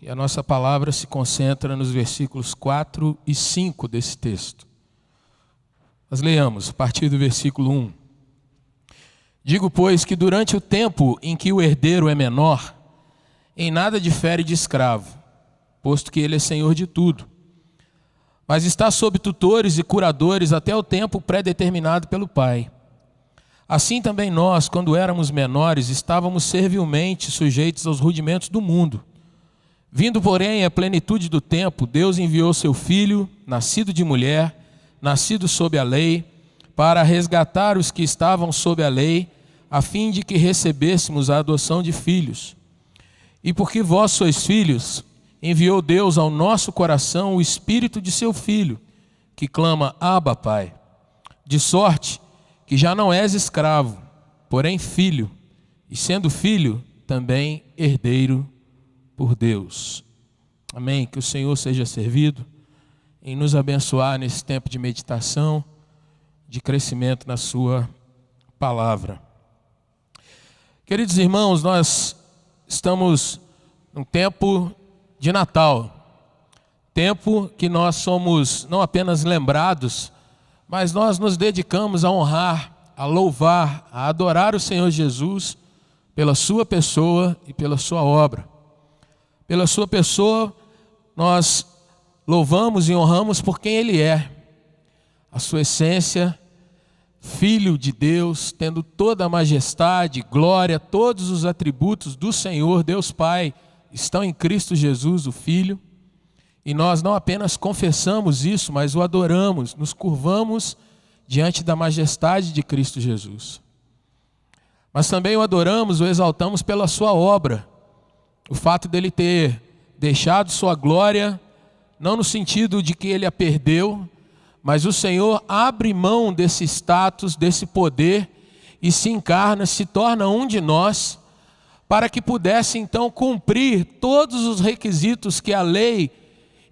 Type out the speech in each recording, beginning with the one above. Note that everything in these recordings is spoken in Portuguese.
E a nossa palavra se concentra nos versículos 4 e 5 desse texto. Nós leamos a partir do versículo 1. Digo, pois, que durante o tempo em que o herdeiro é menor, em nada difere de escravo, posto que ele é senhor de tudo. Mas está sob tutores e curadores até o tempo pré-determinado pelo Pai. Assim também nós, quando éramos menores, estávamos servilmente sujeitos aos rudimentos do mundo. Vindo, porém, à plenitude do tempo, Deus enviou seu Filho, nascido de mulher, nascido sob a lei, para resgatar os que estavam sob a lei, a fim de que recebêssemos a adoção de filhos. E porque vós sois filhos, enviou Deus ao nosso coração o Espírito de seu Filho, que clama, Abba, Pai. De sorte que já não és escravo, porém filho, e sendo filho, também herdeiro por Deus. Amém? Que o Senhor seja servido em nos abençoar nesse tempo de meditação, de crescimento na sua palavra. Queridos irmãos, nós estamos num tempo de Natal, tempo que nós somos não apenas lembrados, mas nós nos dedicamos a honrar, a louvar, a adorar o Senhor Jesus pela sua pessoa e pela sua obra. Pela sua pessoa, nós louvamos e honramos por quem Ele é. A sua essência, Filho de Deus, tendo toda a majestade, glória, todos os atributos do Senhor, Deus Pai, estão em Cristo Jesus, o Filho. E nós não apenas confessamos isso, mas o adoramos, nos curvamos diante da majestade de Cristo Jesus. Mas também o adoramos, o exaltamos pela sua obra. O fato dele ter deixado sua glória, não no sentido de que ele a perdeu, mas o Senhor abre mão desse status, desse poder, e se encarna, se torna um de nós, para que pudesse então cumprir todos os requisitos que a lei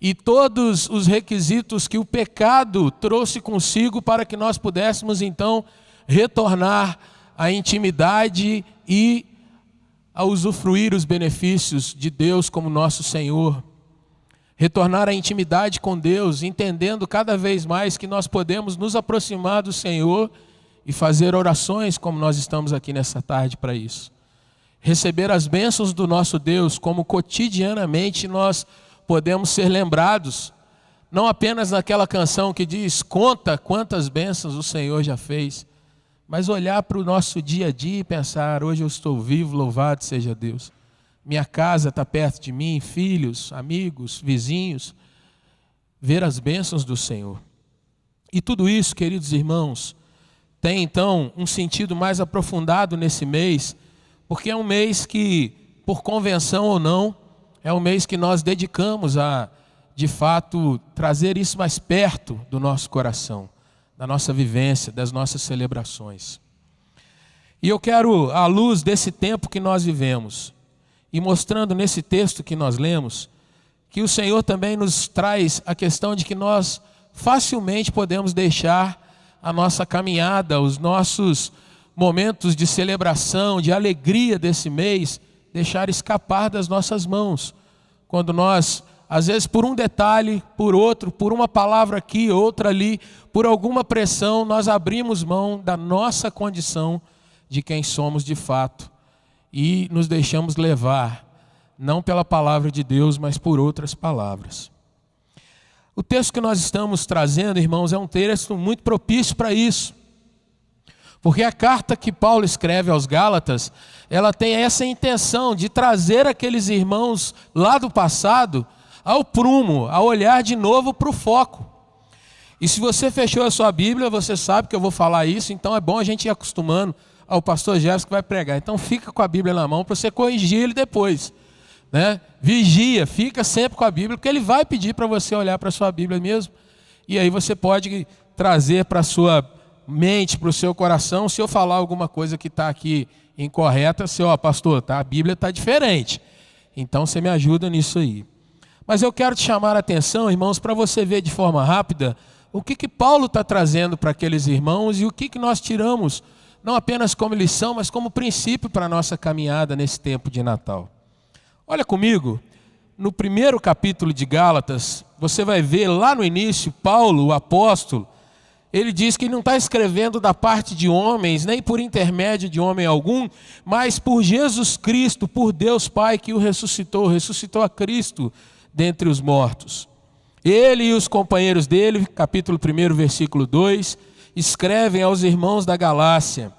e todos os requisitos que o pecado trouxe consigo, para que nós pudéssemos então retornar à intimidade e a usufruir os benefícios de Deus como nosso Senhor. Retornar à intimidade com Deus, entendendo cada vez mais que nós podemos nos aproximar do Senhor e fazer orações como nós estamos aqui nessa tarde para isso. Receber as bênçãos do nosso Deus, como cotidianamente nós podemos ser lembrados, não apenas naquela canção que diz, conta quantas bênçãos o Senhor já fez, mas olhar para o nosso dia a dia e pensar, hoje eu estou vivo, louvado seja Deus. Minha casa está perto de mim, filhos, amigos, vizinhos, ver as bênçãos do Senhor. E tudo isso, queridos irmãos, tem então um sentido mais aprofundado nesse mês, porque é um mês que, por convenção ou não, é um mês que nós dedicamos a, de fato, trazer isso mais perto do nosso coração, da nossa vivência, das nossas celebrações. E eu quero, à luz desse tempo que nós vivemos, e mostrando nesse texto que nós lemos, que o Senhor também nos traz a questão de que nós facilmente podemos deixar a nossa caminhada, os nossos momentos de celebração, de alegria desse mês, deixar escapar das nossas mãos. Quando nós, às vezes por um detalhe, por outro, por uma palavra aqui, outra ali, por alguma pressão, nós abrimos mão da nossa condição de quem somos de fato e nos deixamos levar, não pela palavra de Deus, mas por outras palavras. O texto que nós estamos trazendo, irmãos, é um texto muito propício para isso. Porque a carta que Paulo escreve aos Gálatas, ela tem essa intenção de trazer aqueles irmãos lá do passado ao prumo, a olhar de novo para o foco. E se você fechou a sua Bíblia, você sabe que eu vou falar isso, então é bom a gente ir acostumando ao pastor Jefferson que vai pregar. Então fica com a Bíblia na mão para você corrigir ele depois, né? Vigia, fica sempre com a Bíblia, porque ele vai pedir para você olhar para a sua Bíblia mesmo. E aí você pode trazer para a sua mente, para o seu coração, se eu falar alguma coisa que está aqui incorreta, pastor, tá, a Bíblia está diferente. Então você me ajuda nisso aí. Mas eu quero te chamar a atenção, irmãos, para você ver de forma rápida o que Paulo está trazendo para aqueles irmãos e o que nós tiramos, não apenas como lição, mas como princípio para a nossa caminhada nesse tempo de Natal. Olha comigo, no primeiro capítulo de Gálatas, você vai ver lá no início, Paulo, o apóstolo, ele diz que não está escrevendo da parte de homens, nem por intermédio de homem algum, mas por Jesus Cristo, por Deus Pai que o ressuscitou a Cristo dentre os mortos. Ele e os companheiros dele, capítulo 1, versículo 2, escrevem aos irmãos da Galácia.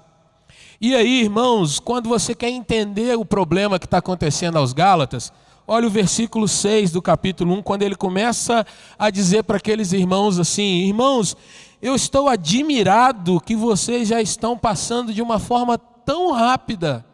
E aí, irmãos, quando você quer entender o problema que está acontecendo aos Gálatas, olha o versículo 6 do capítulo 1, quando ele começa a dizer para aqueles irmãos assim: irmãos, eu estou admirado que vocês já estão passando de uma forma tão rápida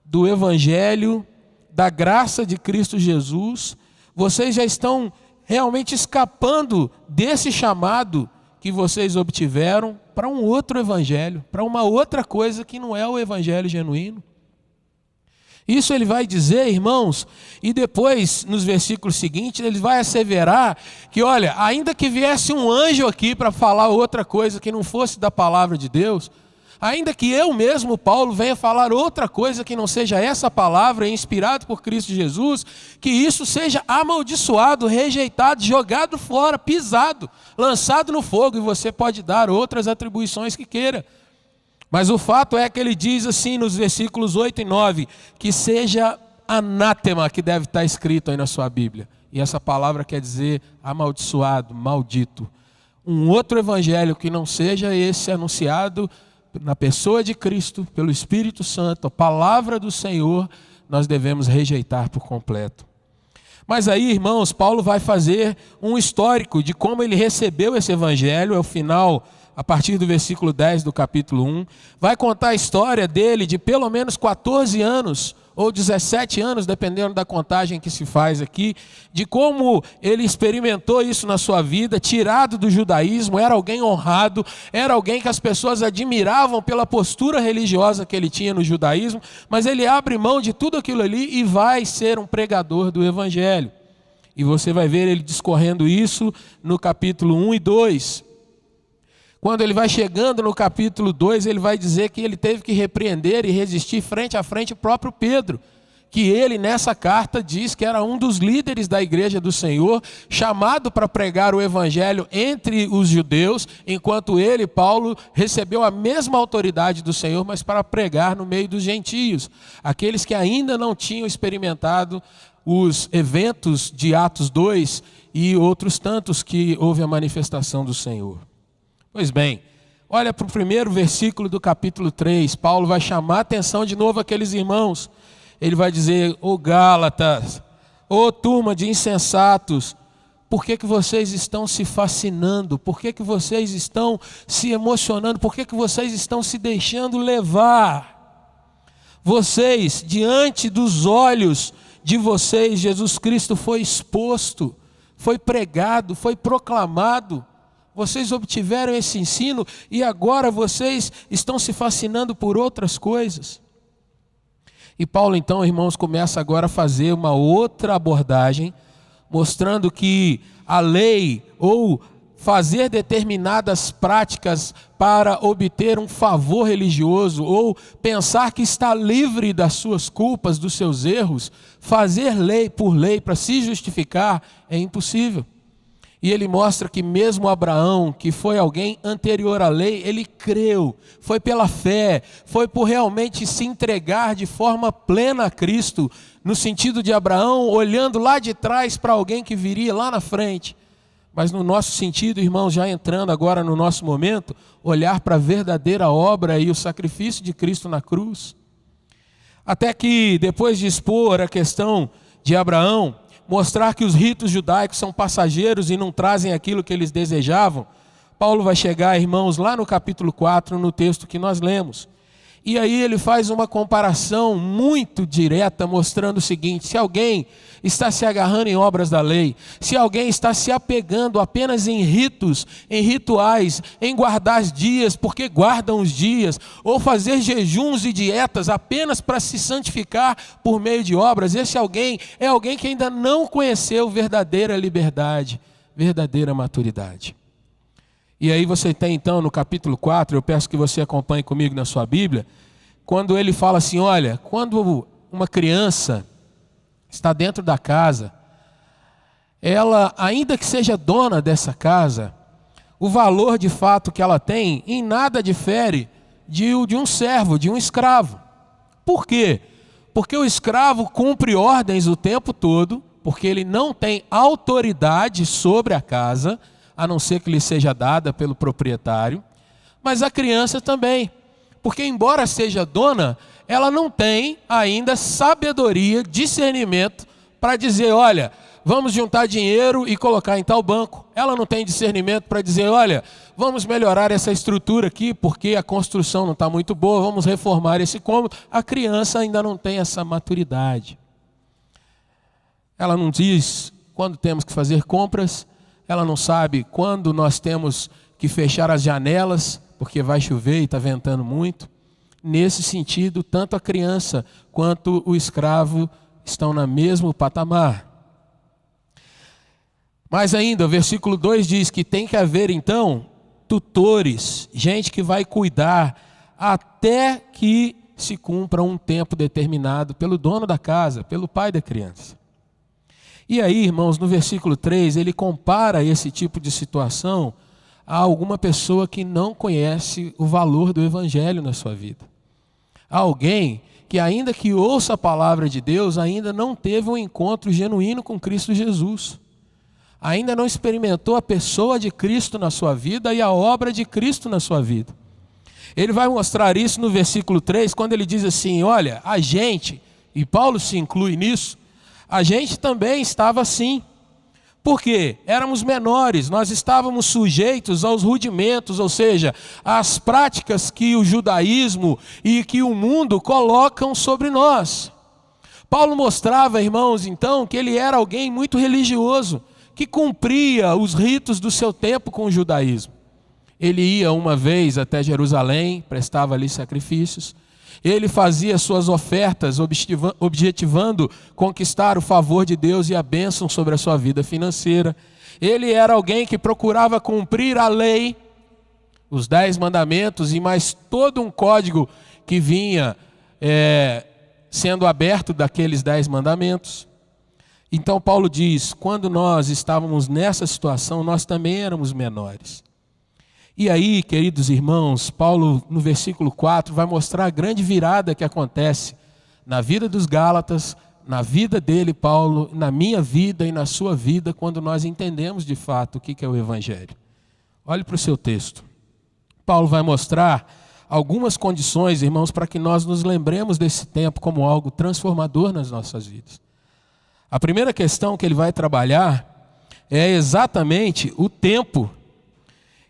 do Evangelho, da graça de Cristo Jesus, vocês já estão realmente escapando desse chamado que vocês obtiveram para um outro evangelho, para uma outra coisa que não é o evangelho genuíno. Isso ele vai dizer, irmãos, e depois, nos versículos seguintes, ele vai asseverar que, olha, ainda que viesse um anjo aqui para falar outra coisa que não fosse da palavra de Deus, ainda que eu mesmo, Paulo, venha falar outra coisa que não seja essa palavra, inspirado por Cristo Jesus, que isso seja amaldiçoado, rejeitado, jogado fora, pisado, lançado no fogo, e você pode dar outras atribuições que queira. Mas o fato é que ele diz assim nos versículos 8 e 9, que seja anátema, que deve estar escrito aí na sua Bíblia. E essa palavra quer dizer amaldiçoado, maldito. Um outro evangelho que não seja esse anunciado na pessoa de Cristo, pelo Espírito Santo, a palavra do Senhor, nós devemos rejeitar por completo. Mas aí, irmãos, Paulo vai fazer um histórico de como ele recebeu esse evangelho, ao final, a partir do versículo 10 do capítulo 1, vai contar a história dele de pelo menos 14 anos, ou 17 anos, dependendo da contagem que se faz aqui, de como ele experimentou isso na sua vida, tirado do judaísmo, era alguém honrado, era alguém que as pessoas admiravam pela postura religiosa que ele tinha no judaísmo, mas ele abre mão de tudo aquilo ali e vai ser um pregador do evangelho. E você vai ver ele discorrendo isso no capítulo 1 e 2. Quando ele vai chegando no capítulo 2, ele vai dizer que ele teve que repreender e resistir frente a frente o próprio Pedro, que ele nessa carta diz que era um dos líderes da igreja do Senhor, chamado para pregar o evangelho entre os judeus, enquanto ele, Paulo, recebeu a mesma autoridade do Senhor, mas para pregar no meio dos gentios, aqueles que ainda não tinham experimentado os eventos de Atos 2 e outros tantos que houve a manifestação do Senhor. Pois bem, olha para o primeiro versículo do capítulo 3, Paulo vai chamar a atenção de novo àqueles irmãos. Ele vai dizer: ô Gálatas, ô turma de insensatos, por que vocês estão se fascinando? Por que vocês estão se emocionando? Por que vocês estão se deixando levar? Vocês, diante dos olhos de vocês, Jesus Cristo foi exposto, foi pregado, foi proclamado. Vocês obtiveram esse ensino e agora vocês estão se fascinando por outras coisas. E Paulo então, irmãos, começa agora a fazer uma outra abordagem, mostrando que a lei ou fazer determinadas práticas para obter um favor religioso ou pensar que está livre das suas culpas, dos seus erros, fazer lei por lei para se justificar é impossível. E ele mostra que mesmo Abraão, que foi alguém anterior à lei, ele creu, foi pela fé, foi por realmente se entregar de forma plena a Cristo, no sentido de Abraão olhando lá de trás para alguém que viria lá na frente. Mas no nosso sentido, irmãos, já entrando agora no nosso momento, olhar para a verdadeira obra e o sacrifício de Cristo na cruz. Até que depois de expor a questão de Abraão, mostrar que os ritos judaicos são passageiros e não trazem aquilo que eles desejavam, Paulo vai chegar, irmãos, lá no capítulo 4, no texto que nós lemos. E aí ele faz uma comparação muito direta, mostrando o seguinte: se alguém está se agarrando em obras da lei, se alguém está se apegando apenas em ritos, em rituais, em guardar os dias porque guardam os dias, ou fazer jejuns e dietas apenas para se santificar por meio de obras, esse alguém é alguém que ainda não conheceu verdadeira liberdade, verdadeira maturidade. E aí você tem então no capítulo 4, eu peço que você acompanhe comigo na sua Bíblia, quando ele fala assim: olha, quando uma criança está dentro da casa ela, ainda que seja dona dessa casa, o valor de fato que ela tem em nada difere de um servo, de um escravo. Por quê? Porque o escravo cumpre ordens o tempo todo, porque ele não tem autoridade sobre a casa, a não ser que lhe seja dada pelo proprietário. Mas a criança também, porque embora seja dona, ela não tem ainda sabedoria, discernimento para dizer, olha, vamos juntar dinheiro e colocar em tal banco. Ela não tem discernimento para dizer, olha, vamos melhorar essa estrutura aqui porque a construção não está muito boa, vamos reformar esse cômodo. A criança ainda não tem essa maturidade. Ela não diz quando temos que fazer compras, ela não sabe quando nós temos que fechar as janelas, porque vai chover e está ventando muito. Nesse sentido, tanto a criança quanto o escravo estão no mesmo patamar. Mas ainda, o versículo 2 diz que tem que haver então tutores, gente que vai cuidar até que se cumpra um tempo determinado pelo dono da casa, pelo pai da criança. E aí, irmãos, no versículo 3, ele compara esse tipo de situação a alguma pessoa que não conhece o valor do evangelho na sua vida. Alguém que, ainda que ouça a palavra de Deus, ainda não teve um encontro genuíno com Cristo Jesus. Ainda não experimentou a pessoa de Cristo na sua vida e a obra de Cristo na sua vida. Ele vai mostrar isso no versículo 3, quando ele diz assim, olha, a gente, e Paulo se inclui nisso, a gente também estava assim. Por quê? Éramos menores, nós estávamos sujeitos aos rudimentos, ou seja, às práticas que o judaísmo e que o mundo colocam sobre nós. Paulo mostrava, irmãos, então, que ele era alguém muito religioso, que cumpria os ritos do seu tempo com o judaísmo. Ele ia uma vez até Jerusalém, prestava ali sacrifícios. Ele fazia suas ofertas objetivando conquistar o favor de Deus e a bênção sobre a sua vida financeira. Ele era alguém que procurava cumprir a lei, os 10 mandamentos e mais todo um código que vinha sendo aberto daqueles 10 mandamentos. Então Paulo diz, quando nós estávamos nessa situação, nós também éramos menores. E aí, queridos irmãos, Paulo no versículo 4 vai mostrar a grande virada que acontece na vida dos Gálatas, na vida dele, Paulo, na minha vida e na sua vida, quando nós entendemos de fato o que é o Evangelho. Olhe para o seu texto. Paulo vai mostrar algumas condições, irmãos, para que nós nos lembremos desse tempo como algo transformador nas nossas vidas. A primeira questão que ele vai trabalhar é exatamente o tempo.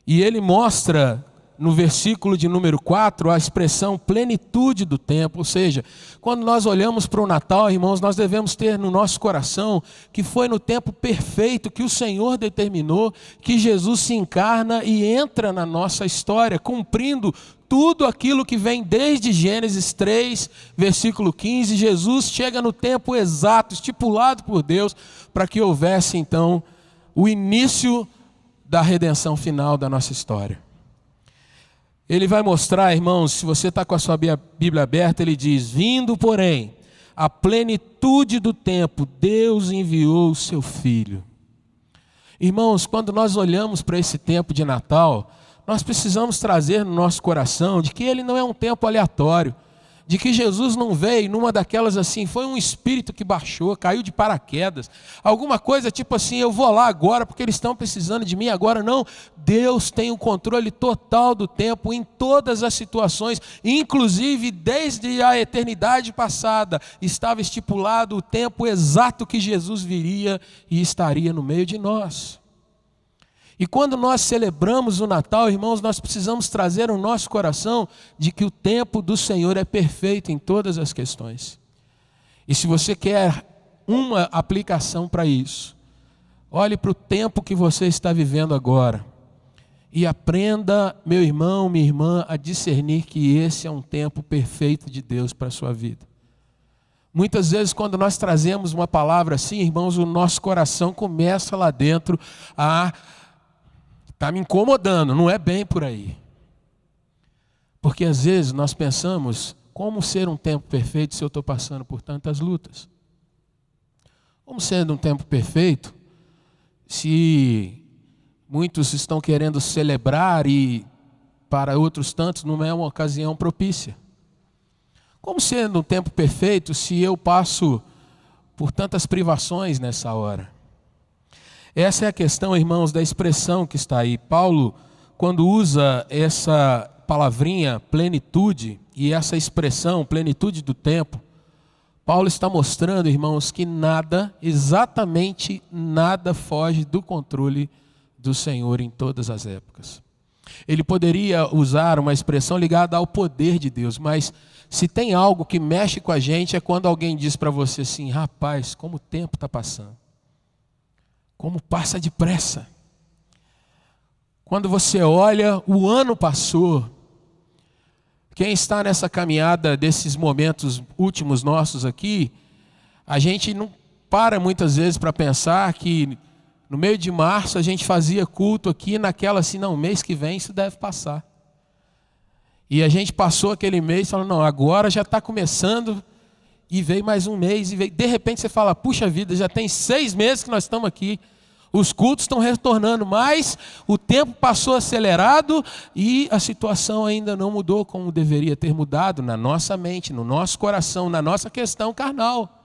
E ele mostra no versículo de número 4 a expressão plenitude do tempo. Ou seja, quando nós olhamos para o Natal, irmãos, nós devemos ter no nosso coração que foi no tempo perfeito que o Senhor determinou, que Jesus se encarna e entra na nossa história, cumprindo tudo aquilo que vem desde Gênesis 3, versículo 15. Jesus chega no tempo exato, estipulado por Deus, para que houvesse então o início da redenção final da nossa história. Ele vai mostrar, irmãos, se você está com a sua Bíblia aberta, ele diz, vindo, porém, a plenitude do tempo, Deus enviou o seu Filho. Irmãos, quando nós olhamos para esse tempo de Natal, nós precisamos trazer no nosso coração de que ele não é um tempo aleatório, de que Jesus não veio numa daquelas assim, foi um espírito que baixou, caiu de paraquedas, alguma coisa tipo assim, eu vou lá agora porque eles estão precisando de mim agora. Não, Deus tem o controle total do tempo em todas as situações, inclusive desde a eternidade passada, estava estipulado o tempo exato que Jesus viria e estaria no meio de nós. E quando nós celebramos o Natal, irmãos, nós precisamos trazer ao nosso coração de que o tempo do Senhor é perfeito em todas as questões. E se você quer uma aplicação para isso, olhe para o tempo que você está vivendo agora e aprenda, meu irmão, minha irmã, a discernir que esse é um tempo perfeito de Deus para a sua vida. Muitas vezes quando nós trazemos uma palavra assim, irmãos, o nosso coração começa lá dentro a está me incomodando, não é bem por aí. Porque às vezes nós pensamos, como ser um tempo perfeito se eu estou passando por tantas lutas? Como ser um tempo perfeito se muitos estão querendo celebrar e para outros tantos não é uma ocasião propícia? Como sendo um tempo perfeito se eu passo por tantas privações nessa hora? Essa é a questão, irmãos, da expressão que está aí. Paulo, quando usa essa palavrinha plenitude e essa expressão plenitude do tempo, Paulo está mostrando, irmãos, que nada, exatamente nada foge do controle do Senhor em todas as épocas. Ele poderia usar uma expressão ligada ao poder de Deus, mas se tem algo que mexe com a gente é quando alguém diz para você assim: rapaz, como o tempo está passando. Como passa depressa. Quando você olha, o ano passou. Quem está nessa caminhada desses momentos últimos nossos aqui, a gente não para muitas vezes para pensar que no meio de março a gente fazia culto aqui naquela assim, não, mês que vem isso deve passar. E a gente passou aquele mês falando, não, agora já está começando, e veio mais um mês, e veio, de repente você fala, puxa vida, já tem 6 meses que nós estamos aqui, os cultos estão retornando, mas o tempo passou acelerado e a situação ainda não mudou como deveria ter mudado na nossa mente, no nosso coração, na nossa questão carnal.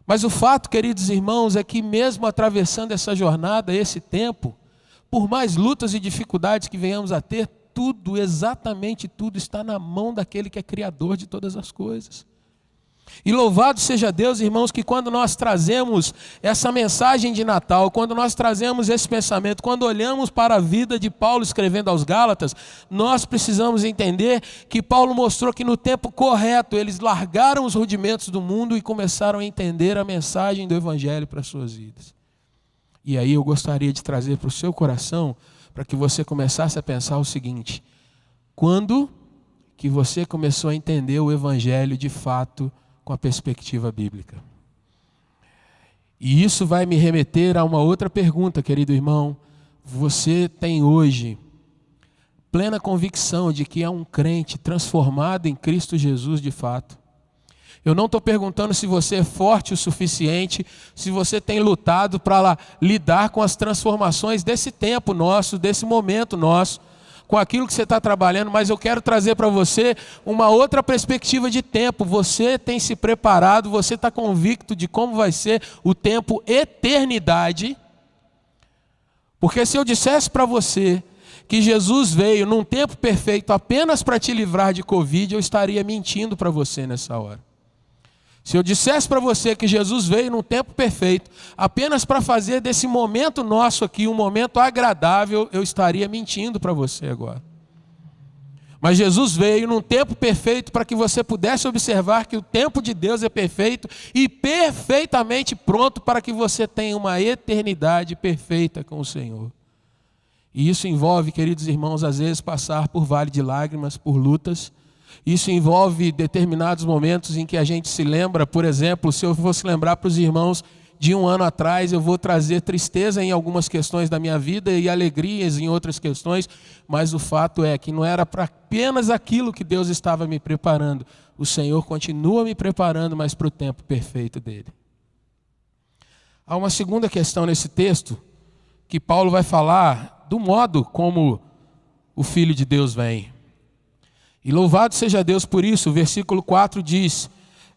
Mas o fato, queridos irmãos, é que mesmo atravessando essa jornada, esse tempo, por mais lutas e dificuldades que venhamos a ter, tudo, exatamente tudo, está na mão daquele que é criador de todas as coisas. E louvado seja Deus, irmãos, que quando nós trazemos essa mensagem de Natal, quando nós trazemos esse pensamento, quando olhamos para a vida de Paulo escrevendo aos Gálatas, nós precisamos entender que Paulo mostrou que no tempo correto eles largaram os rudimentos do mundo e começaram a entender a mensagem do Evangelho para as suas vidas. E aí eu gostaria de trazer para o seu coração, para que você começasse a pensar o seguinte: quando que você começou a entender o Evangelho de fato com a perspectiva bíblica? E isso vai me remeter a uma outra pergunta, querido irmão. Você tem hoje plena convicção de que é um crente transformado em Cristo Jesus de fato? Eu não estou perguntando se você é forte o suficiente, se você tem lutado para lidar com as transformações desse tempo nosso, desse momento nosso, com aquilo que você está trabalhando, mas eu quero trazer para você uma outra perspectiva de tempo. Você tem se preparado, você está convicto de como vai ser o tempo eternidade? Porque se eu dissesse para você que Jesus veio num tempo perfeito apenas para te livrar de Covid, eu estaria mentindo para você nessa hora. Se eu dissesse para você que Jesus veio num tempo perfeito, apenas para fazer desse momento nosso aqui um momento agradável, eu estaria mentindo para você agora. Mas Jesus veio num tempo perfeito para que você pudesse observar que o tempo de Deus é perfeito e perfeitamente pronto para que você tenha uma eternidade perfeita com o Senhor. E isso envolve, queridos irmãos, às vezes passar por vale de lágrimas, por lutas. Isso envolve determinados momentos em que a gente se lembra, por exemplo, se eu fosse lembrar para os irmãos de 1 ano atrás, eu vou trazer tristeza em algumas questões da minha vida e alegrias em outras questões, mas o fato é que não era para apenas aquilo que Deus estava me preparando. O Senhor continua me preparando, mas para o tempo perfeito dele. Há uma segunda questão nesse texto, que Paulo vai falar do modo como o Filho de Deus vem. E louvado seja Deus por isso. O versículo 4 diz: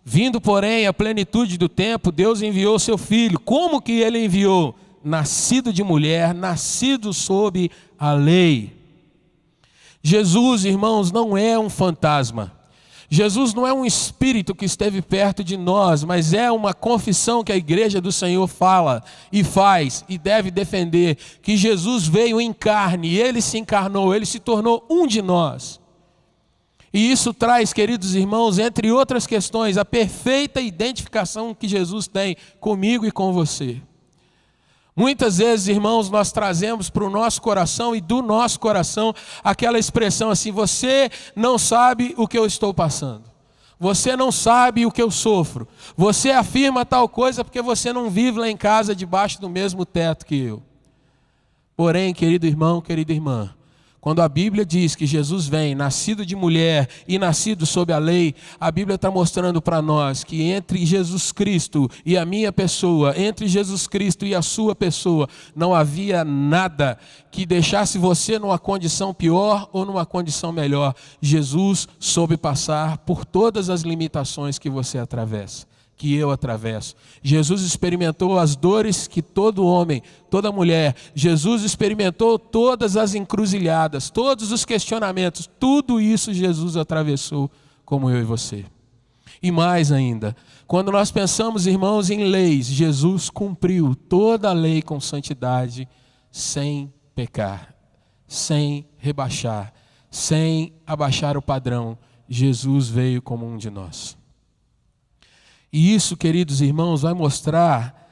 vindo, porém, a plenitude do tempo, Deus enviou seu Filho. Como que ele enviou? Nascido de mulher, nascido sob a lei. Jesus, irmãos, não é um fantasma. Jesus não é um espírito que esteve perto de nós, mas é uma confissão que a igreja do Senhor fala e faz e deve defender, que Jesus veio em carne, ele se encarnou, ele se tornou um de nós. E isso traz, queridos irmãos, entre outras questões, a perfeita identificação que Jesus tem comigo e com você. Muitas vezes, irmãos, nós trazemos para o nosso coração e do nosso coração aquela expressão assim: você não sabe o que eu estou passando. Você não sabe o que eu sofro. Você afirma tal coisa porque você não vive lá em casa debaixo do mesmo teto que eu. Porém, querido irmão, querida irmã, Quando a Bíblia diz que Jesus vem, nascido de mulher e nascido sob a lei, a Bíblia está mostrando para nós que entre Jesus Cristo e a minha pessoa, entre Jesus Cristo e a sua pessoa, não havia nada que deixasse você numa condição pior ou numa condição melhor. Jesus soube passar por todas as limitações que você atravessa, que eu atravesso. Jesus experimentou as dores que todo homem, toda mulher, Jesus experimentou todas as encruzilhadas, todos os questionamentos, tudo isso Jesus atravessou como eu e você. E mais ainda, quando nós pensamos, irmãos, em leis, Jesus cumpriu toda a lei com santidade, sem pecar, sem rebaixar, sem abaixar o padrão. Jesus veio como um de nós. E isso, queridos irmãos, vai mostrar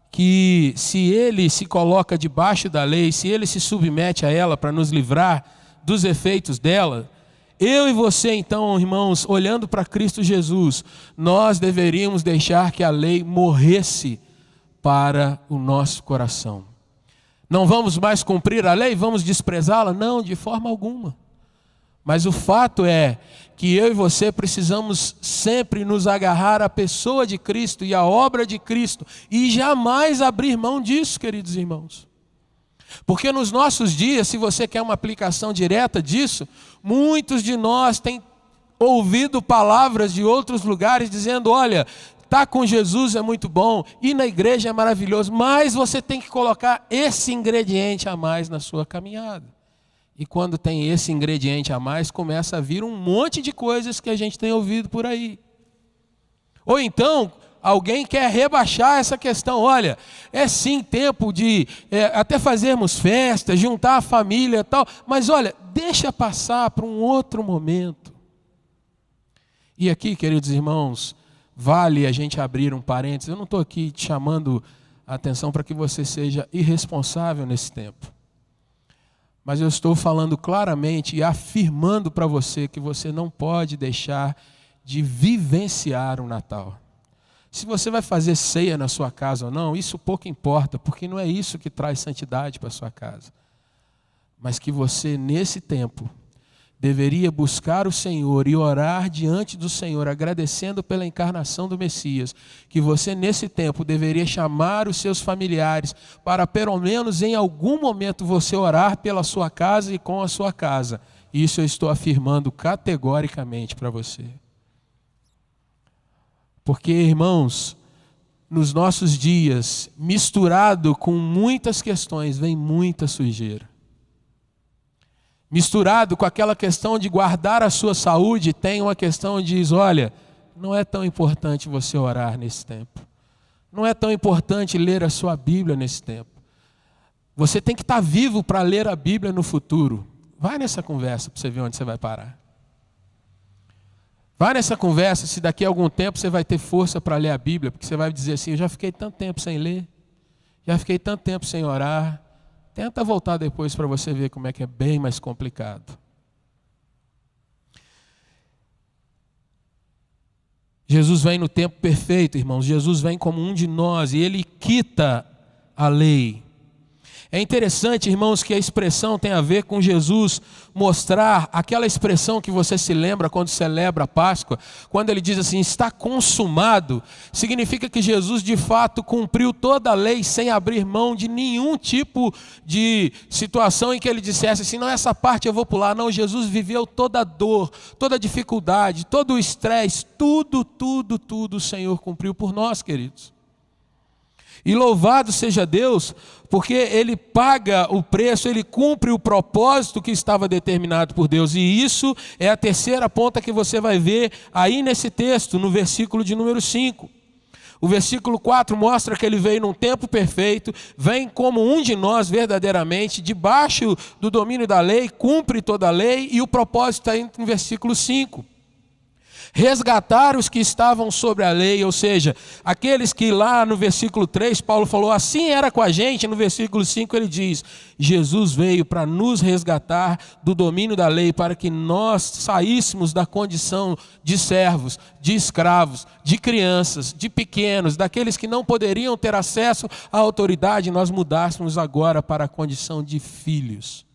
que se ele se coloca debaixo da lei, se ele se submete a ela para nos livrar dos efeitos dela, eu e você então, irmãos, olhando para Cristo Jesus, nós deveríamos deixar que a lei morresse para o nosso coração. Não vamos mais cumprir a lei? Vamos desprezá-la? Não, de forma alguma. Mas o fato é que eu e você precisamos sempre nos agarrar à pessoa de Cristo e à obra de Cristo e jamais abrir mão disso, queridos irmãos. Porque nos nossos dias, se você quer uma aplicação direta disso, muitos de nós têm ouvido palavras de outros lugares dizendo, olha, estar com Jesus é muito bom, ir na igreja é maravilhoso, mas você tem que colocar esse ingrediente a mais na sua caminhada. E quando tem esse ingrediente a mais, começa a vir um monte de coisas que a gente tem ouvido por aí. Ou então, alguém quer rebaixar essa questão. Olha, é sim tempo de até fazermos festa, juntar a família e tal, mas olha, deixa passar para um outro momento. E aqui, queridos irmãos, vale a gente abrir um parênteses. Eu não estou aqui te chamando a atenção para que você seja irresponsável nesse tempo. Mas eu estou falando claramente e afirmando para você que você não pode deixar de vivenciar o Natal. Se você vai fazer ceia na sua casa ou não, isso pouco importa, porque não é isso que traz santidade para a sua casa. Mas que você, nesse tempo, deveria buscar o Senhor e orar diante do Senhor, agradecendo pela encarnação do Messias, que você nesse tempo deveria chamar os seus familiares para pelo menos em algum momento você orar pela sua casa e com a sua casa. Isso eu estou afirmando categoricamente para você. Porque, irmãos, nos nossos dias, misturado com muitas questões, vem muita sujeira. Misturado com aquela questão de guardar a sua saúde, tem uma questão de diz, olha, não é tão importante você orar nesse tempo. Não é tão importante ler a sua Bíblia nesse tempo. Você tem que estar vivo para ler a Bíblia no futuro. Vai nessa conversa para você ver onde você vai parar. Vai nessa conversa se daqui a algum tempo você vai ter força para ler a Bíblia, porque você vai dizer assim, eu já fiquei tanto tempo sem ler, já fiquei tanto tempo sem orar. Tenta voltar depois para você ver como é que é bem mais complicado. Jesus vem no tempo perfeito, irmãos. Jesus vem como um de nós e ele quita a lei. É interessante, irmãos, que a expressão tem a ver com Jesus mostrar aquela expressão que você se lembra quando celebra a Páscoa, quando ele diz assim, está consumado, significa que Jesus de fato cumpriu toda a lei sem abrir mão de nenhum tipo de situação em que ele dissesse assim, não, essa parte eu vou pular. Não, Jesus viveu toda a dor, toda a dificuldade, todo o estresse, tudo o Senhor cumpriu por nós, queridos. E louvado seja Deus, porque Ele paga o preço, Ele cumpre o propósito que estava determinado por Deus. E isso é a terceira ponta que você vai ver aí nesse texto, no versículo de número 5. O versículo 4 mostra que Ele veio num tempo perfeito, vem como um de nós verdadeiramente, debaixo do domínio da lei, cumpre toda a lei, e o propósito está no versículo 5. Resgatar os que estavam sobre a lei, ou seja, aqueles que lá no versículo 3 Paulo falou, assim era com a gente, no versículo 5 ele diz, Jesus veio para nos resgatar do domínio da lei, para que nós saíssemos da condição de servos, de escravos, de crianças, de pequenos, daqueles que não poderiam ter acesso à autoridade, nós mudássemos agora para a condição de filhos.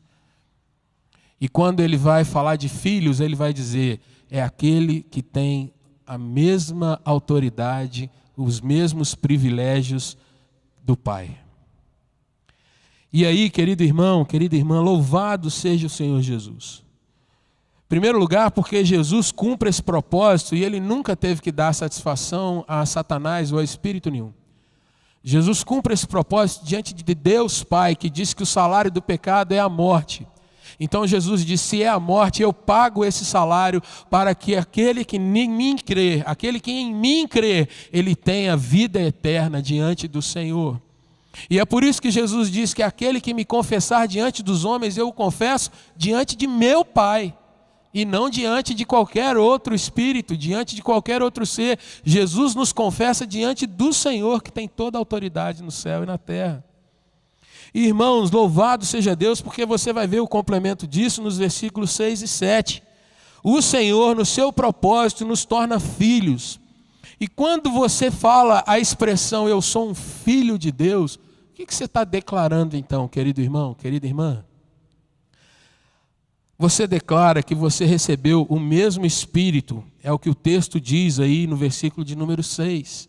E quando ele vai falar de filhos, ele vai dizer, é aquele que tem a mesma autoridade, os mesmos privilégios do Pai. E aí, querido irmão, querida irmã, louvado seja o Senhor Jesus. Em primeiro lugar, porque Jesus cumpre esse propósito e ele nunca teve que dar satisfação a Satanás ou a espírito nenhum. Jesus cumpre esse propósito diante de Deus Pai, que diz que o salário do pecado é a morte. Então Jesus disse, se é a morte, eu pago esse salário para que aquele que em mim crê, ele tenha vida eterna diante do Senhor. E é por isso que Jesus diz que aquele que me confessar diante dos homens, eu o confesso diante de meu Pai. E não diante de qualquer outro espírito, diante de qualquer outro ser. Jesus nos confessa diante do Senhor, que tem toda a autoridade no céu e na terra. Irmãos, louvado seja Deus, porque você vai ver o complemento disso nos versículos 6 e 7. O Senhor, no seu propósito, nos torna filhos. E quando você fala a expressão, eu sou um filho de Deus, o que você está declarando então, querido irmão, querida irmã? Você declara que você recebeu o mesmo Espírito, é o que o texto diz aí no versículo de número 6.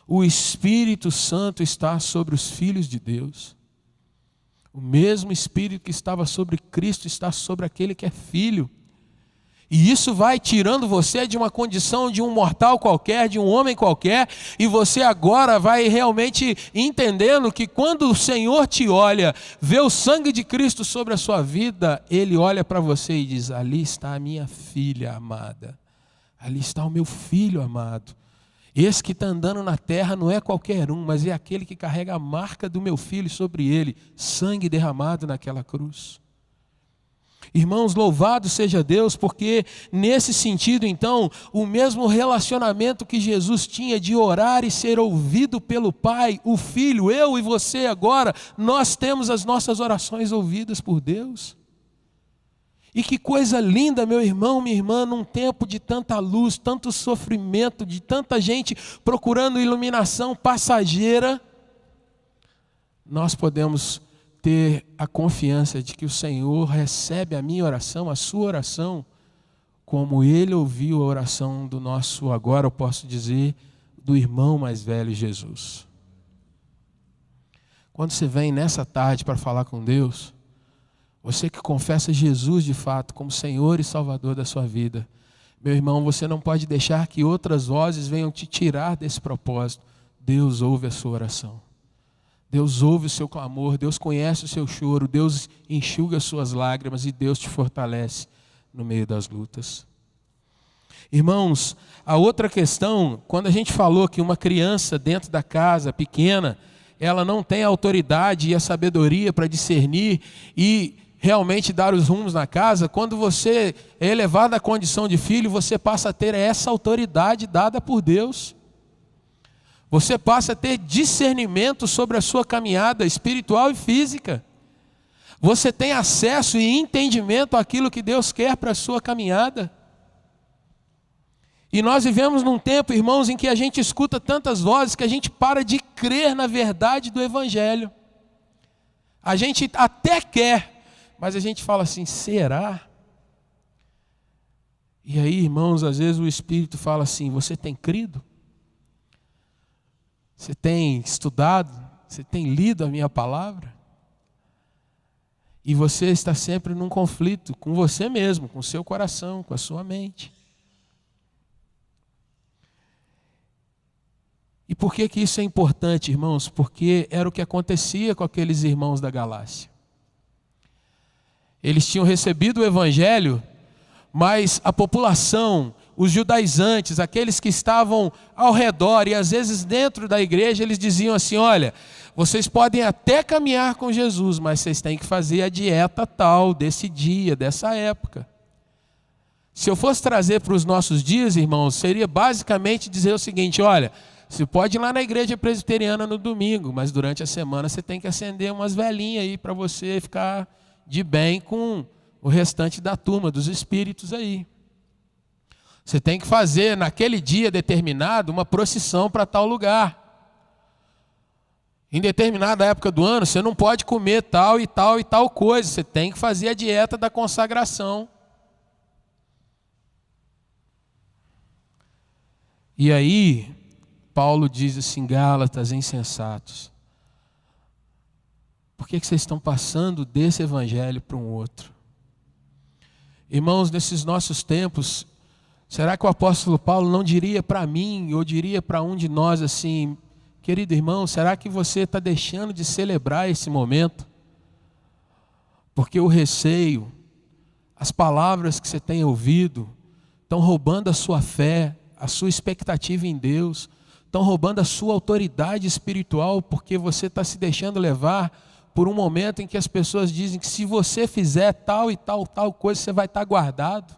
O Espírito Santo está sobre os filhos de Deus. O mesmo Espírito que estava sobre Cristo está sobre aquele que é filho. E isso vai tirando você de uma condição de um mortal qualquer, de um homem qualquer, e você agora vai realmente entendendo que quando o Senhor te olha, vê o sangue de Cristo sobre a sua vida, Ele olha para você e diz, ali está a minha filha amada, ali está o meu filho amado. Esse que está andando na terra não é qualquer um, mas é aquele que carrega a marca do meu filho sobre ele, sangue derramado naquela cruz. Irmãos, louvado seja Deus, porque nesse sentido, então, o mesmo relacionamento que Jesus tinha de orar e ser ouvido pelo Pai, o Filho, eu e você agora, nós temos as nossas orações ouvidas por Deus. E que coisa linda, meu irmão, minha irmã, num tempo de tanta luz, tanto sofrimento, de tanta gente procurando iluminação passageira, nós podemos ter a confiança de que o Senhor recebe a minha oração, a sua oração, como Ele ouviu a oração do nosso, agora eu posso dizer, do irmão mais velho Jesus. Quando você vem nessa tarde para falar com Deus, você que confessa Jesus de fato como Senhor e Salvador da sua vida, meu irmão, você não pode deixar que outras vozes venham te tirar desse propósito. Deus ouve a sua oração. Deus ouve o seu clamor, Deus conhece o seu choro, Deus enxuga as suas lágrimas e Deus te fortalece no meio das lutas. Irmãos, a outra questão, quando a gente falou que uma criança dentro da casa, pequena, ela não tem a autoridade e a sabedoria para discernir e realmente dar os rumos na casa, quando você é elevado à condição de filho, você passa a ter essa autoridade dada por Deus. Você passa a ter discernimento sobre a sua caminhada espiritual e física. Você tem acesso e entendimento àquilo que Deus quer para a sua caminhada. E nós vivemos num tempo, irmãos, em que a gente escuta tantas vozes que a gente para de crer na verdade do Evangelho. A gente até quer, mas a gente fala assim, será? E aí, irmãos, às vezes o Espírito fala assim, você tem crido? Você tem estudado? Você tem lido a minha palavra? E você está sempre num conflito com você mesmo, com o seu coração, com a sua mente. E por que que isso é importante, irmãos? Porque era o que acontecia com aqueles irmãos da Galácia. Eles tinham recebido o Evangelho, mas a população, os judaizantes, aqueles que estavam ao redor e às vezes dentro da igreja, eles diziam assim, olha, vocês podem até caminhar com Jesus, mas vocês têm que fazer a dieta tal, desse dia, dessa época. Se eu fosse trazer para os nossos dias, irmãos, seria basicamente dizer o seguinte, olha, você pode ir lá na igreja presbiteriana no domingo, mas durante a semana você tem que acender umas velinhas aí para você ficar de bem com o restante da turma, dos espíritos aí. Você tem que fazer naquele dia determinado uma procissão para tal lugar. Em determinada época do ano, você não pode comer tal e tal e tal coisa. Você tem que fazer a dieta da consagração. E aí, Paulo diz assim, Gálatas, insensatos. Por que vocês estão passando desse evangelho para um outro? Irmãos, nesses nossos tempos, será que o apóstolo Paulo não diria para mim, ou diria para um de nós assim, querido irmão, será que você está deixando de celebrar esse momento? Porque o receio, as palavras que você tem ouvido, estão roubando a sua fé, a sua expectativa em Deus, estão roubando a sua autoridade espiritual, porque você está se deixando levar por um momento em que as pessoas dizem que se você fizer tal e tal coisa, você vai estar guardado.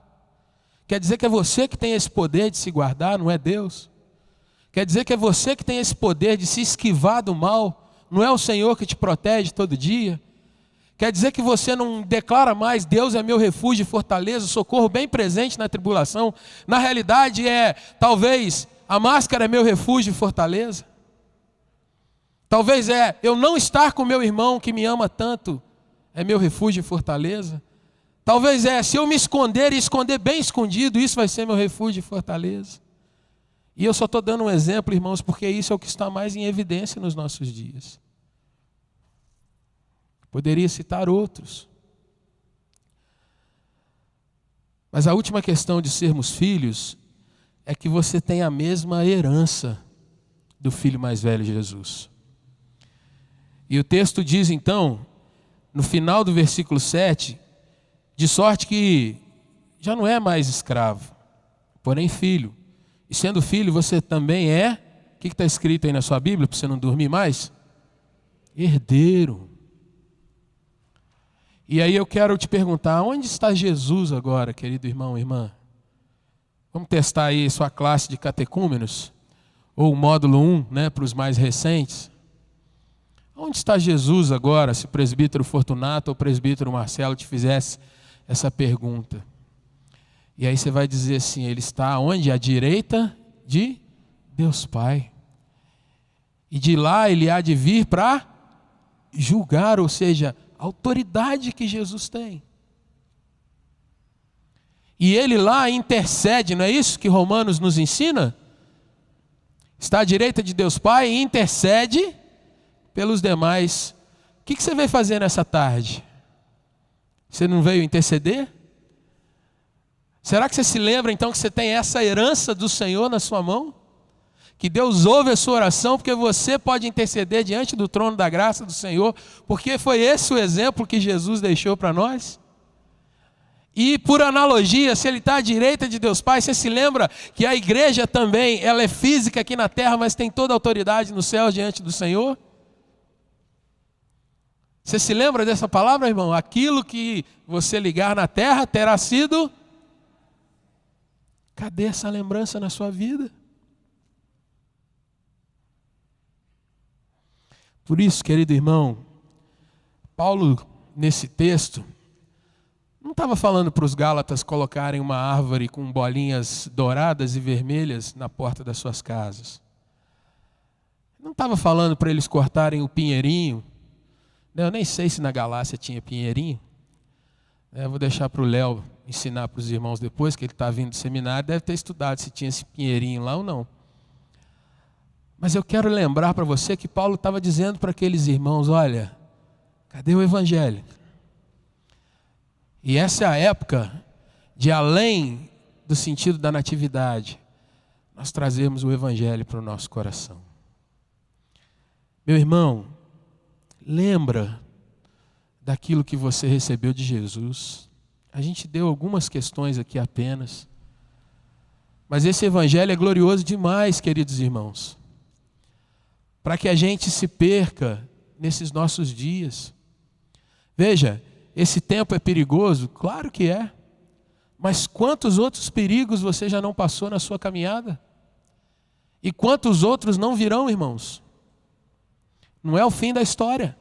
Quer dizer que é você que tem esse poder de se guardar, não é Deus? Quer dizer que é você que tem esse poder de se esquivar do mal, não é o Senhor que te protege todo dia? Quer dizer que você não declara mais, Deus é meu refúgio e fortaleza, socorro bem presente na tribulação? Na realidade talvez, a máscara é meu refúgio e fortaleza. Talvez eu não estar com meu irmão que me ama tanto, é meu refúgio e fortaleza. Talvez se eu me esconder e esconder bem escondido, isso vai ser meu refúgio e fortaleza. E eu só estou dando um exemplo, irmãos, porque isso é o que está mais em evidência nos nossos dias. Poderia citar outros. Mas a última questão de sermos filhos é que você tem a mesma herança do filho mais velho, Jesus. E o texto diz então, no final do versículo 7, de sorte que já não é mais escravo, porém filho. E sendo filho, você também o que está escrito aí na sua Bíblia, para você não dormir mais? Herdeiro. E aí eu quero te perguntar, onde está Jesus agora, querido irmão e irmã? Vamos testar aí sua classe de catecúmenos, ou o módulo 1, para os mais recentes. Onde está Jesus agora, se o presbítero Fortunato ou o presbítero Marcelo te fizesse essa pergunta? E aí você vai dizer assim, ele está onde? À direita de Deus Pai. E de lá ele há de vir para julgar, ou seja, a autoridade que Jesus tem. E ele lá intercede, não é isso que Romanos nos ensina? Está à direita de Deus Pai e intercede pelos demais. O que você veio fazer nessa tarde? Você não veio interceder? Será que você se lembra então que você tem essa herança do Senhor na sua mão? Que Deus ouve a sua oração porque você pode interceder diante do trono da graça do Senhor, porque foi esse o exemplo que Jesus deixou para nós? E por analogia, se ele está à direita de Deus Pai, você se lembra que a igreja também, ela é física aqui na terra, mas tem toda a autoridade no céu diante do Senhor? Você se lembra dessa palavra, irmão? Aquilo que você ligar na terra terá sido... Cadê essa lembrança na sua vida? Por isso, querido irmão, Paulo, nesse texto, não estava falando para os Gálatas colocarem uma árvore com bolinhas douradas e vermelhas na porta das suas casas. Não estava falando para eles cortarem o pinheirinho. Eu nem sei se na Galácia tinha pinheirinho. Eu vou deixar para o Léo ensinar para os irmãos depois, que ele está vindo do seminário, deve ter estudado se tinha esse pinheirinho lá ou não. Mas eu quero lembrar para você que Paulo estava dizendo para aqueles irmãos, olha, cadê o evangelho? E essa é a época de, além do sentido da natividade, nós trazemos o evangelho para o nosso coração. Meu irmão, lembra daquilo que você recebeu de Jesus. A gente deu algumas questões aqui apenas. Mas esse evangelho é glorioso demais, queridos irmãos. Para que a gente se perca nesses nossos dias. Veja, esse tempo é perigoso? Claro que é. Mas quantos outros perigos você já não passou na sua caminhada? E quantos outros não virão, irmãos? Não é o fim da história.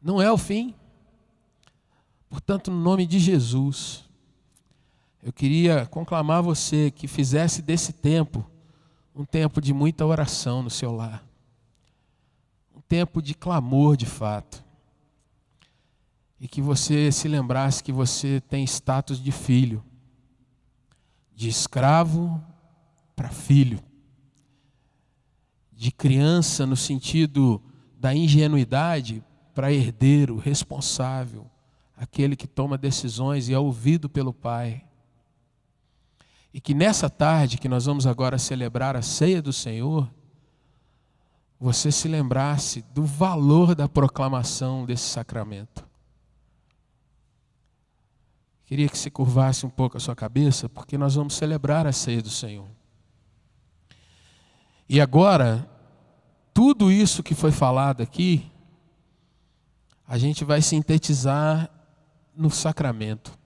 Não é o fim. Portanto, no nome de Jesus, eu queria conclamar você que fizesse desse tempo um tempo de muita oração no seu lar. tempo de clamor de fato. E que você se lembrasse que você tem status de filho, de escravo para filho, de criança no sentido da ingenuidade para herdeiro, responsável, aquele que toma decisões e é ouvido pelo Pai. E que nessa tarde que nós vamos agora celebrar a ceia do Senhor, você se lembrasse do valor da proclamação desse sacramento. Queria que se curvasse um pouco a sua cabeça, porque nós vamos celebrar a ceia do Senhor. E agora, tudo isso que foi falado aqui, a gente vai sintetizar no sacramento.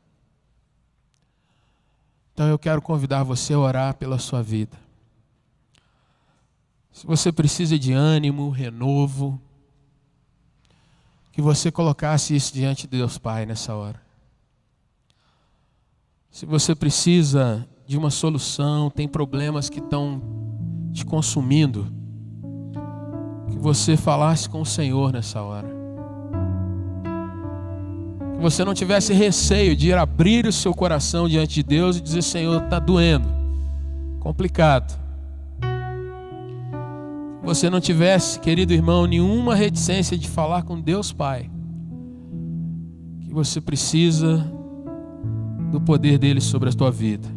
Então eu quero convidar você a orar pela sua vida. Se você precisa de ânimo, renovo, que você colocasse isso diante de Deus Pai nessa hora. Se você precisa de uma solução, tem problemas que estão te consumindo, que você falasse com o Senhor nessa hora. Que você não tivesse receio de ir abrir o seu coração diante de Deus e dizer: Senhor, está doendo, complicado. Que você não tivesse, querido irmão, nenhuma reticência de falar com Deus Pai. Que você precisa do poder dele sobre a tua vida.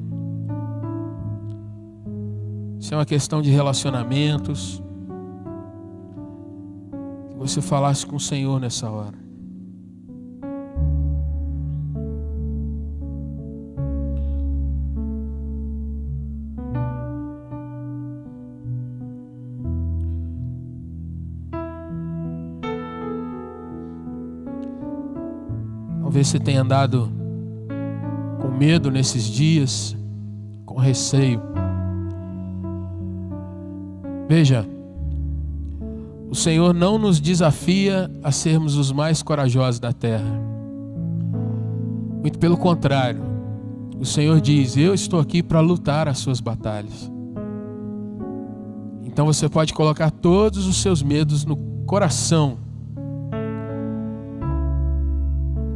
Isso é uma questão de relacionamentos. Que você falasse com o Senhor nessa hora. Talvez você tenha andado com medo nesses dias, com receio. Veja, o Senhor não nos desafia a sermos os mais corajosos da terra. Muito pelo contrário, o Senhor diz: eu estou aqui para lutar as suas batalhas. Então você pode colocar todos os seus medos no coração,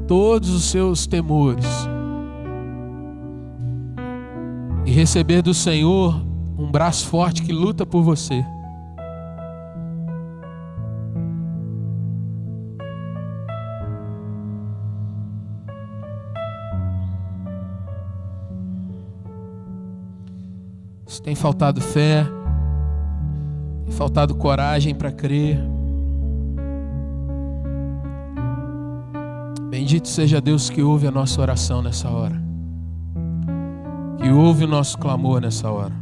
todos os seus temores, e receber do Senhor um braço forte que luta por você. Se tem faltado fé, tem faltado coragem para crer, bendito seja Deus que ouve a nossa oração nessa hora, que ouve o nosso clamor nessa hora.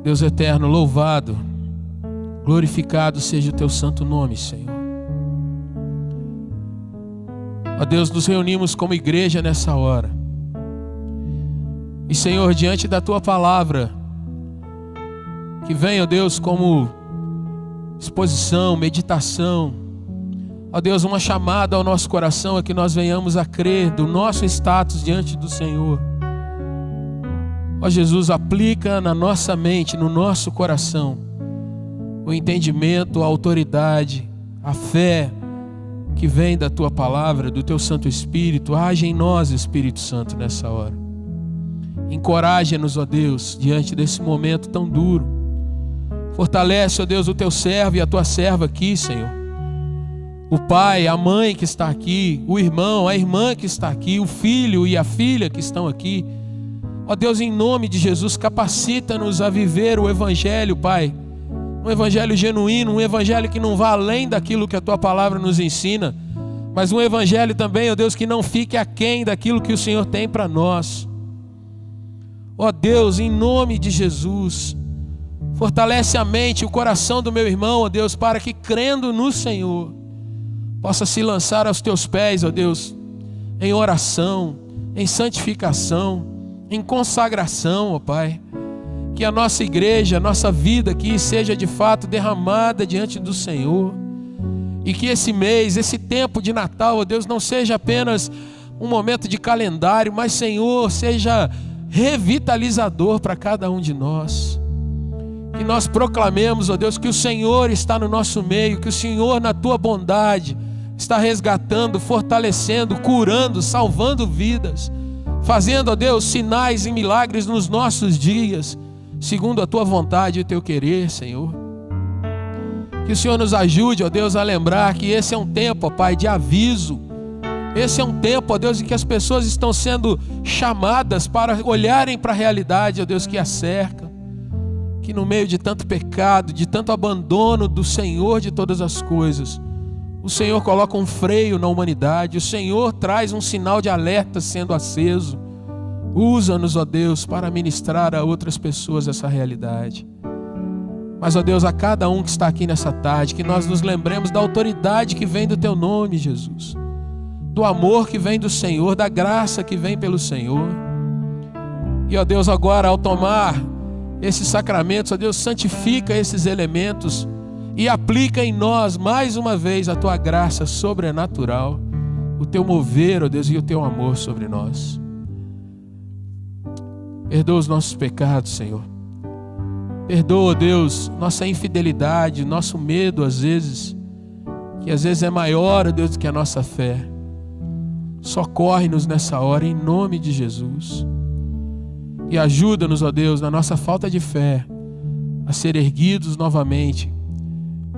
Deus eterno, louvado, glorificado seja o teu santo nome, Senhor. Ó Deus, nos reunimos como igreja nessa hora. E Senhor, diante da tua palavra, que venha, ó Deus, como exposição, meditação, ó Deus, uma chamada ao nosso coração a que nós venhamos a crer do nosso status diante do Senhor. Ó Jesus, aplica na nossa mente, no nosso coração, o entendimento, a autoridade, a fé que vem da tua palavra, do teu Santo Espírito. Age em nós, Espírito Santo, nessa hora. Encoraja-nos, ó Deus, diante desse momento tão duro. Fortalece, ó Deus, o teu servo e a tua serva aqui, Senhor. O pai, a mãe que está aqui, o irmão, a irmã que está aqui, o filho e a filha que estão aqui. Ó Deus, em nome de Jesus, capacita-nos a viver o Evangelho, Pai. Um Evangelho genuíno, um Evangelho que não vá além daquilo que a Tua palavra nos ensina, mas um Evangelho também, ó Deus, que não fique aquém daquilo que o Senhor tem para nós. Ó Deus, em nome de Jesus, fortalece a mente, o coração do meu irmão, ó Deus, para que, crendo no Senhor, possa se lançar aos Teus pés, ó Deus, em oração, em santificação, em consagração, ó Pai. Que a nossa igreja, a nossa vida aqui seja de fato derramada diante do Senhor. E que esse mês, esse tempo de Natal, ó Deus, não seja apenas um momento de calendário, mas, Senhor, seja revitalizador para cada um de nós. Que nós proclamemos, ó Deus, que o Senhor está no nosso meio, que o Senhor, na tua bondade, está resgatando, fortalecendo, curando, salvando vidas, fazendo, ó Deus, sinais e milagres nos nossos dias, segundo a tua vontade e o teu querer, Senhor. Que o Senhor nos ajude, ó Deus, a lembrar que esse é um tempo, ó Pai, de aviso. Esse é um tempo, ó Deus, em que as pessoas estão sendo chamadas para olharem para a realidade, ó Deus, que as cerca. Que no meio de tanto pecado, de tanto abandono do Senhor de todas as coisas, o Senhor coloca um freio na humanidade, o Senhor traz um sinal de alerta sendo aceso. Usa-nos, ó Deus, para ministrar a outras pessoas essa realidade. Mas, ó Deus, a cada um que está aqui nessa tarde, que nós nos lembremos da autoridade que vem do teu nome, Jesus. Do amor que vem do Senhor, da graça que vem pelo Senhor. E, ó Deus, agora ao tomar esses sacramentos, ó Deus, santifica esses elementos e aplica em nós mais uma vez a tua graça sobrenatural, o teu mover, ó Deus, e o teu amor sobre nós. Perdoa os nossos pecados, Senhor. Perdoa, ó Deus, nossa infidelidade, nosso medo às vezes, que às vezes é maior, ó Deus, do que a nossa fé. Socorre-nos nessa hora em nome de Jesus. E ajuda-nos, ó Deus, na nossa falta de fé, a ser erguidos novamente.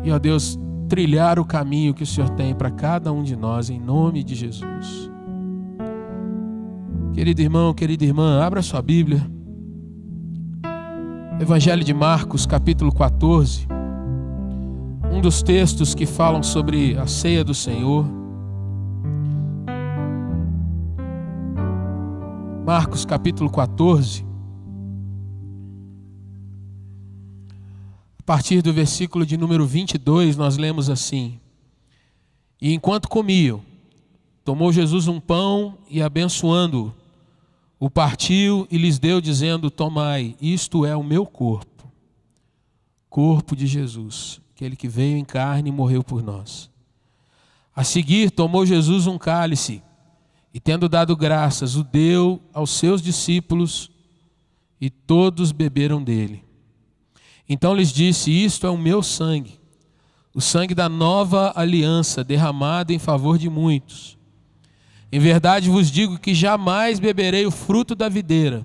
E, ó Deus, trilhar o caminho que o Senhor tem para cada um de nós, em nome de Jesus. Querido irmão, querida irmã, abra sua Bíblia. Evangelho de Marcos, capítulo 14. Um dos textos que falam sobre a ceia do Senhor. Marcos capítulo 14, a partir do versículo de número 22, nós lemos assim: E enquanto comiam, tomou Jesus um pão e, abençoando-o, o partiu e lhes deu, dizendo: Tomai, isto é o meu corpo, corpo de Jesus, aquele que veio em carne e morreu por nós. A seguir, tomou Jesus um cálice, e tendo dado graças, o deu aos seus discípulos, e todos beberam dele. Então lhes disse: Isto é o meu sangue, o sangue da nova aliança, derramado em favor de muitos. Em verdade vos digo que jamais beberei o fruto da videira,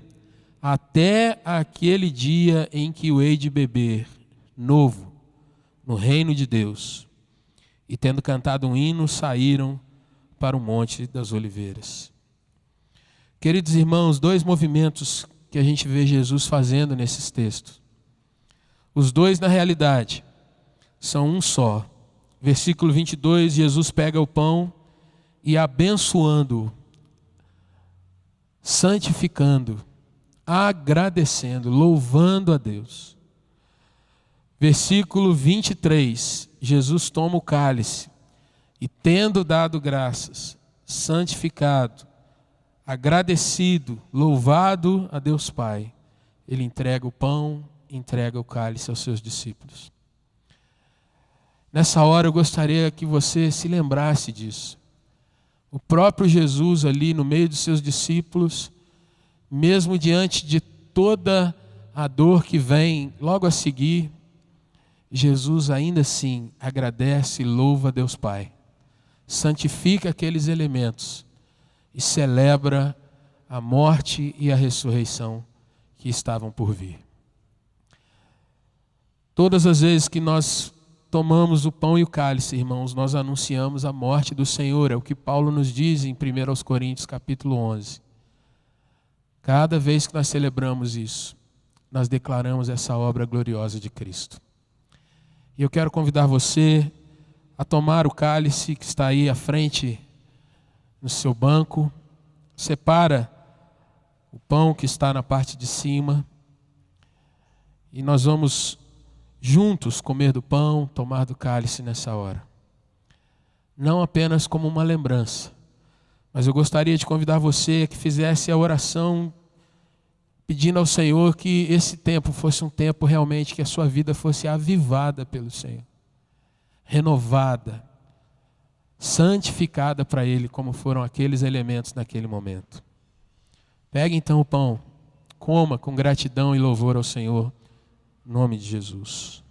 até aquele dia em que o hei de beber, novo, no reino de Deus. E tendo cantado um hino, saíram para o Monte das Oliveiras. Queridos irmãos, dois movimentos que a gente vê Jesus fazendo nesses textos. Os dois, na realidade, são um só. Versículo 22, Jesus pega o pão e, abençoando-o, santificando, agradecendo, louvando a Deus. Versículo 23, Jesus toma o cálice e, tendo dado graças, santificado, agradecido, louvado a Deus Pai, ele entrega o pão, entrega o cálice aos seus discípulos. Nessa hora eu gostaria que você se lembrasse disso. O próprio Jesus ali no meio dos seus discípulos, mesmo diante de toda a dor que vem logo a seguir, Jesus ainda assim agradece e louva a Deus Pai. Santifica aqueles elementos e celebra a morte e a ressurreição que estavam por vir. Todas as vezes que nós tomamos o pão e o cálice, irmãos, nós anunciamos a morte do Senhor. É o que Paulo nos diz em 1 Coríntios capítulo 11. Cada vez que nós celebramos isso, nós declaramos essa obra gloriosa de Cristo. E eu quero convidar você a tomar o cálice que está aí à frente no seu banco. Separa o pão que está na parte de cima e nós vamos juntos comer do pão, tomar do cálice nessa hora. Não apenas como uma lembrança, mas eu gostaria de convidar você a que fizesse a oração pedindo ao Senhor que esse tempo fosse um tempo realmente que a sua vida fosse avivada pelo Senhor, renovada, santificada para Ele, como foram aqueles elementos naquele momento. Pegue então o pão coma com gratidão e louvor ao Senhor, em nome de Jesus.